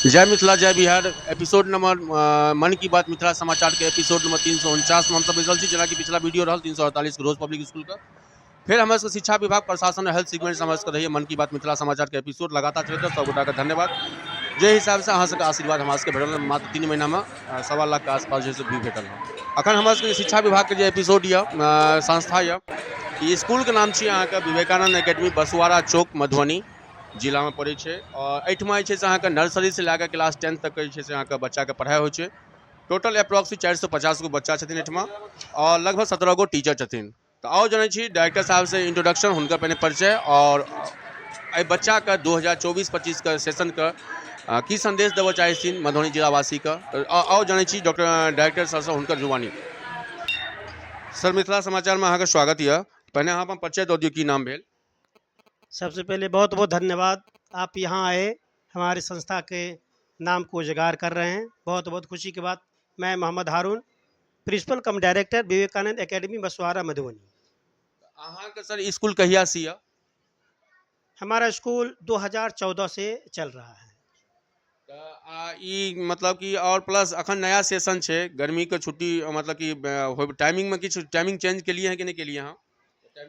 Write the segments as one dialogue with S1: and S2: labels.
S1: जय मिथिला जय Bihar episode number मन की बात मिथिला समाचार के एपिसोड नंबर 349 में हम सब बैसल छी जेना कि पिछला वीडियो रहल 348 के रोज पब्लिक स्कूल का फिर हमारे सबके शिक्षा विभाग प्रशासन और हेल्थ सेगमेंट से हमारे रहिए मन की बात मिथिला समाचार के एपिसोड लगातार चलते सब गोटा का धन्यवाद जे हिसाब से अहाँ सबके आशीर्वाद हमरा सबके भेटल मात्र 3 महीना में 1.25 लाख के आसपास जे व्यू भेटल अखन हमारे सबके शिक्षा विभाग के जे एपिसोड ये संस्था ये ई स्कूल के नाम छी अहाँके विवेकानंद एकेडमी बसुआरा चौक मधुबनी जिला में पड़े छै और एहिठमा जे छै से अहाँके नर्सरी से लए क्लास 10 तक के जे छै से अहाँके बच्चाके पढ़ाइ होइ छै टोटल अप्रॉक्स 450 गो बच्चा छथिन एहिठमा और लगभग 17 गो टीचर छथिन तो आओ जानै छी डायरेक्टर साहब से इंट्रोडक्शन हुनकर पहिने परिचय और एहि बच्चाके 2024-25 के सेशन के की संदेश देबऽ चाहै छथिन मधुबनी जिलावासी के आओ जानै छी डॉक्टर डायरेक्टर सर से हुनकर जुबानी सर मिथिला समाचार में अहाँके स्वागत यऽ पहिने अहाँ अपन परिचय दऽ दियौ की नाम भेल।
S2: सबसे पहले बहुत बहुत धन्यवाद, आप यहाँ आए हमारी संस्था के नाम को उजागर कर रहे हैं, बहुत बहुत खुशी की बात। मैं मोहम्मद हारून, प्रिंसिपल कम डायरेक्टर विवेकानंद एकेडमी बसवारा मधुबनी।
S1: अहाँके सर स्कूल कहिया से यऽ?
S2: हमारा स्कूल 2014 से चल रहा है।
S1: ई मतलब कि और प्लस अखन नया सेशन छै गर्मी के छुट्टी मतलब कि टाइमिंग में किछु टाइमिंग चेंज के लिए है कि नहीं के लिए हाँ?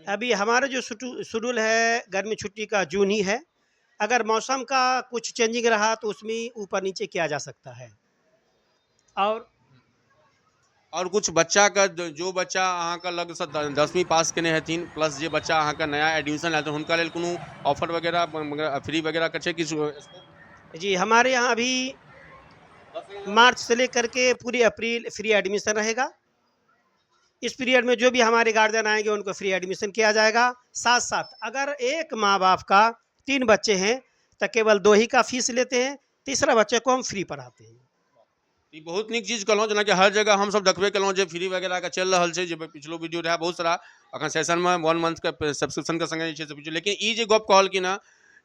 S2: अभी हमारा जो शेड्यूल है गर्मी छुट्टी का जून ही है, अगर मौसम का कुछ चेंजिंग रहा तो उसमें ऊपर नीचे किया जा सकता है।
S1: और कुछ बच्चा का जो बच्चा अहाँके लग से 10वीं पास केने हेथिन प्लस जे बच्चा अहाँके नया एडमिशन आयल हुनका लेल कोनो ऑफर वगैरह फ्री वगैरह के छै किछु?
S2: जी हमारे यहाँ अभी मार्च से लेकर के पूरी अप्रैल फ्री एडमिशन रहेगा। इस पीरियड में जो भी हमारे गार्जियन आएंगे उनको फ्री एडमिशन किया जाएगा। साथ साथ अगर एक माँ बाप का 3 बच्चे हैं तो केवल 2 ही का फीस लेते हैं, तीसरा बच्चे को हम फ्री पढ़ाते हैं।
S1: ई बहुत नीक चीज कहलहुँ जेनाकि हर जगह हम सब देखबे केलहुँ जे फ्री वगैरह के चल रहल छै जे पिछलो वीडियो रहा बहुत सारा अखन सेशन में 1 मंथ के सब्सक्रिप्शन के संगे जे छै से लेकिन ई जे गप कहलखिन हँ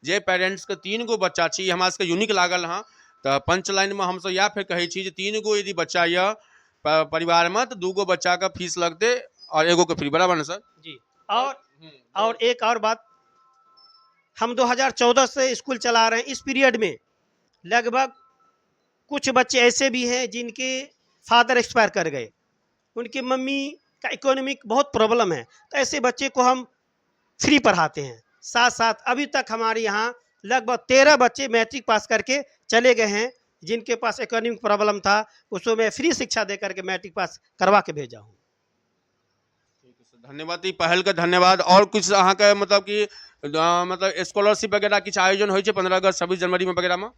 S1: जे पेरेंट्स के 3 गो बच्चा छी हमरा सबके यूनिक लागल हँ तो पंच लाइन में हम सब इएह फेर कहै छी जे 3 गो यदि बच्चा यऽ परिवार में तो 2 गो बच्चा का फीस लगते और एगो के फ्री बराबर ना सर?
S2: जी और एक और बात, हम 2014 से स्कूल चला रहे हैं। इस पीरियड में लगभग कुछ बच्चे ऐसे भी हैं जिनके फादर एक्सपायर कर गए, उनकी मम्मी का इकोनॉमिक बहुत प्रॉब्लम है, तो ऐसे बच्चे को हम फ्री पढ़ाते हैं। साथ साथ अभी तक हमारे यहाँ लगभग 13 बच्चे मैट्रिक पास करके चले गए हैं जिनके पास इकोनॉमिक प्रॉब्लम था, उसको मैं फ्री शिक्षा दे करके मैट्रिक पास करवा के भेजा हूँ।
S1: धन्यवाद, ई पहल का धन्यवाद। और कुछ अहाँके मतलब कि मतलब स्कॉलरशिप वगैरह किछु आयोजन होइ छै 15 अगस्त 26 जनवरी में वगैरह में?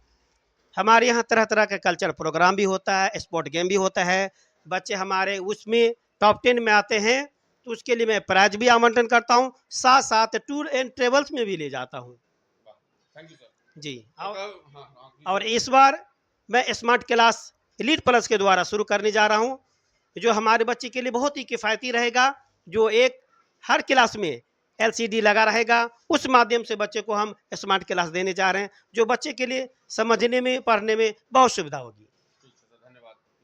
S2: हमारे यहाँ तरह तरह का कल्चर प्रोग्राम भी होता है, स्पोर्ट गेम भी होता है। बच्चे हमारे उसमें टॉप 10 में आते हैं तो उसके लिए मैं प्राइज भी आवंटन करता हूँ, साथ साथ टूर एंड ट्रेवल्स में भी ले जाता हूँ।
S1: थैंक यू सर
S2: जी
S1: और
S2: इस बार मैं स्मार्ट क्लास एलीट प्लस के द्वारा शुरू करने जा रहा हूँ, जो हमारे बच्चे के लिए बहुत ही किफ़ायती रहेगा। जो एक हर क्लास में LCD लगा रहेगा, उस माध्यम से बच्चे को हम स्मार्ट क्लास देने जा रहे हैं, जो बच्चे के लिए समझने में पढ़ने में बहुत सुविधा होगी।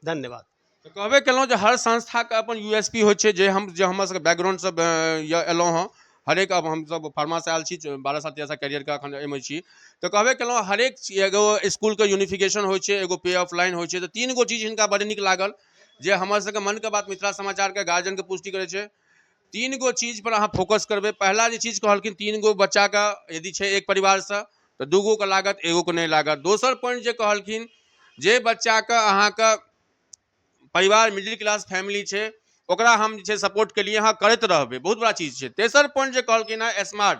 S2: धन्यवाद।
S1: तो कहबे केलहुँ जे हर संस्था के अपन USP होइ छै जे हमर सबके बैकग्राउंड सब एलहुँ हँ हरेक अब हम सब फार्मा से आयल छी 12 साल 13 साल कैरियर का अखन एहिमे छी तो कहबे केलहुँ हरेक एगो स्कूल के यूनिफिकेशन होइ छै एगो पे ऑफ लाइन होइ छै तो 3 गो चीज हिनका बड़ नीक लागल जे हमर सबके मन के बात मिथिला समाचार के गार्जियन के पुष्टि करे छै। 3 गो चीज पर अहाँ फोकस करबै। पहला जे चीज कहलखिन 3 गो बच्चा का यदि छै एक परिवार से तो 2 गो के लागत एगो के नहीं लागत। दोसर पॉइंट जे कहलखिन जे बच्चा के अहाँके परिवार मिडिल क्लास फैमिली छै ओकरा हम जे छै सपोर्ट के लिए अहाँ करैत रहबै, बहुत बड़ा चीज छै। तेसर पॉइंट जे कहलखिन हँ स्मार्ट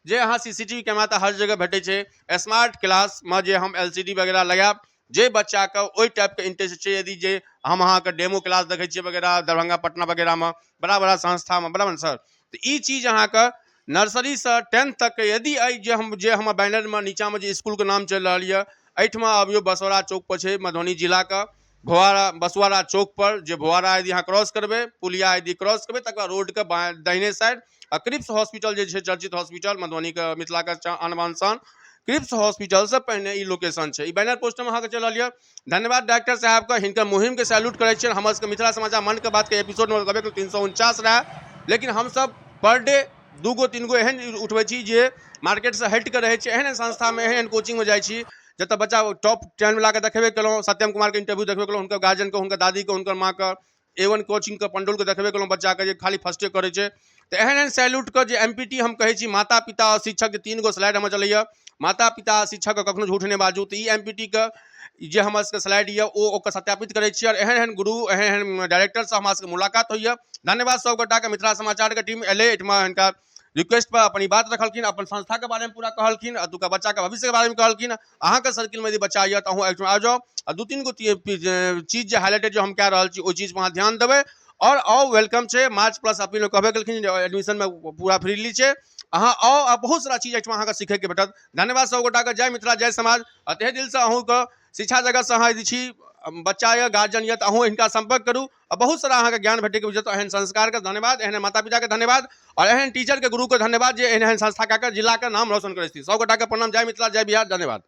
S1: जे अहाँ CCTV कैमरा तऽ हर जगह भेटै छै, स्मार्ट क्लास में जे हम LCD वगैरह लगायब जे बच्चा के ओहि टाइप के इंटरेस्ट छै यदि जे हम अहाँके डेमो क्लास देखै छियै वगैरह दरभंगा पटना वगैरह में बड़ा बड़ा संस्था में बराबर सर तो ई चीज अहाँके नर्सरी से 10th तक के यदि जे हम बैनर में नीचा में जे स्कूल के नाम चलि रहल यऽ एहिठमा अबियो बसौरा चौक पर छै मधुबनी जिला का भोआरा बसुआरा चौक पर जे भोआरा यदि अहाँ क्रॉस करबै पुलिया यदि क्रॉस करबै तकर रोड के दाहिने साइड क्रिप्स हॉस्पिटल जे छै चर्चित हॉस्पिटल मधुबनी के मिथिला के आन शान क्रिप्स हॉस्पिटल से पहिने ई लोकेशन छै। ई बैनर पोस्टर में अहाँके चल रहल यऽ। धन्यवाद डायरेक्टर साहब का हिनकर मुहिम के सैल्यूट करै छियनि। हमर सबके मिथिला समाचार मन के बात के एपिसोड में कहबै 349 रहा लेकिन हम सब पर डे 2 गो 3 गो एहन उठबै छी जे मार्केट से हट के रहै छै। एहन संस्था में एहन कोचिंग में जाइ छी जतऽ बच्चा टॉप 10 में लाके देखबे केलहुँ, सत्यम कुमार के इंटरव्यू देखबे केलहुँ, हुनकर गार्जियन के, हुनकर दादी के, हुनकर माँ के, A1 कोचिंग के पंडुल के देखबे केलहुँ बच्चा के जे खाली फर्स्टे करे छै। तो एहन एहन सैल्यूट के जे MPT हम कहै छी, माता पिता और शिक्षक, 3 गो स्लाइड हमर चलैया, माता पिता आ शिक्षक के कखनो झूठ नहि बाजू। तो ई MPT के जे हमर सबके स्लाइड ये ओकर सत्यापित करै छियै, और एहन एहन गुरु, एहन एहन डायरेक्टर से हमरा सबके मुलाकात होइया। धन्यवाद सब गोटा के। मिथिला समाचार के टीम एलै एहिठमा, हिनका रिक्वेस्ट पर अपन बात रखलखिन, अपन संस्था के बारे में पूरा कहलखिन, अतुका बच्चा के भविष्य के बारे में कहलखिन। अहाँ के सर्किल में यदि बच्चा ये तो अहूँ एहिठमा आ जाओ, आ 2-3 गो चीज जे हाईलाइटेड जो हम कह रहल छी ओहि चीज पर अहाँ ध्यान देबै, और आओ वेलकम छै। मार्च प्लस अपील में कहबे केलखिन एडमिशन में पूरा फ्रीली छै, अहाँ आओ आ बहुत सारा चीज एहिठमा अहाँके सीखै के भेटत। धन्यवाद सब गोटा के। जय मिथिला जय समाज। तहे दिल से अहूँ के शिक्षा जगत से अहाँ यदि छी, बच्चा या गार्जियन या, तो अहूँ हिनका संपर्क करू, और बहुत सारा अहाँके ज्ञान भेटे के बुझत। एहन संस्कार के धन्यवाद, एहन माता पिता के धन्यवाद, और एहन टीचर के गुरु के धन्यवाद जे एहन एहन संस्था के जिला के नाम रोशन करे छी। सब गोटा के प्रणाम। जय मिथिला जय बिहार। धन्यवाद।